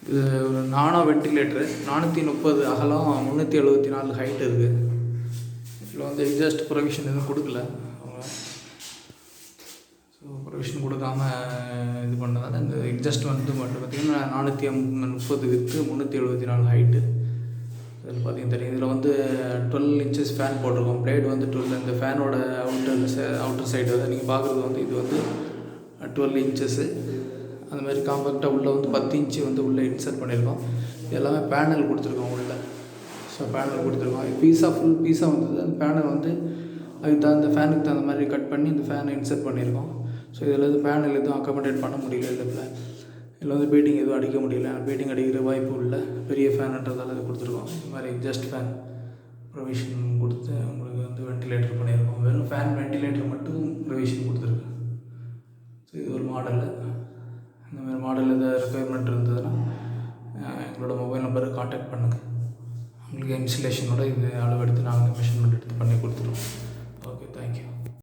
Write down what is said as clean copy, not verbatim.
இது ஒரு நானோ வெண்டிலேட்டரு 430 அகலம் 374 ஹைட் இருக்குது. இதில் வந்து எக்ஸாஸ்ட் ப்ரொவிஷன் எதுவும் கொடுக்கல அவங்க. ஸோ ப்ரொவிஷன் கொடுக்காம இது பண்ணதால் இந்த எக்ஸாஸ்ட் வந்து மட்டும் பார்த்திங்கன்னா 430 வித்து 374 ஹைட்டு. இதில் பார்த்திங்கன்னா தெரியும். இதில் வந்து 12 இன்ச்சஸ் ஃபேன் போட்டிருக்கோம். பிளேடு வந்து 12. இந்த ஃபேனோட அவுட்டர் சைடு வந்து நீங்கள் பார்க்குறது வந்து இது வந்து 12 இன்ச்சஸ்ஸு. அந்த மாதிரி காம்பேக்டாக உள்ளே வந்து 10 இன்ச்சு வந்து உள்ளே இன்சர்ட் பண்ணியிருக்கோம். எல்லாமே பேனல் கொடுத்துருக்கோம் உள்ளே. ஸோ பேனல் கொடுத்துருக்கோம். ஃபுல் பீஸாக வந்தது. அந்த பேனல் வந்து அதுக்கு தகுந்த ஃபேனுக்கு தகுந்த மாதிரி கட் பண்ணி இந்த ஃபேனை இன்சர்ட் பண்ணியிருக்கோம். ஸோ இதில் வந்து பேனல் எதுவும் அக்காமடேட் பண்ண முடியல. இதில் வந்து பீட்டிங் எதுவும் அடிக்க முடியல. பீட்டிங் அடிக்கிற வாய்ப்பு உள்ள பெரிய ஃபேனுன்றதால இது கொடுத்துருக்கோம். இந்த மாதிரி எக்ஸாஸ்ட் ஃபேன் ப்ரொவிஷன் கொடுத்து உங்களுக்கு வந்து வெண்டிலேட்டர் பண்ணியிருக்கோம். வெறும் ஃபேன் வெண்டிலேட்டர் மட்டும் ப்ரொவிஷன் கொடுத்துருக்கோம். ஸோ இது ஒரு மாடலு. இந்த மாதிரி மாடல் எதாவது ரெக்குயர்மெண்ட் இருந்ததுன்னா எங்களோட மொபைல் நம்பருக்கு கான்டாக்ட் பண்ணுங்கள். உங்களுக்கு இன்ஸ்டலேஷனோட இது அளவு எடுத்து நாங்கள் மெஷர்மெண்ட் எடுத்து பண்ணி கொடுத்துருவோம்.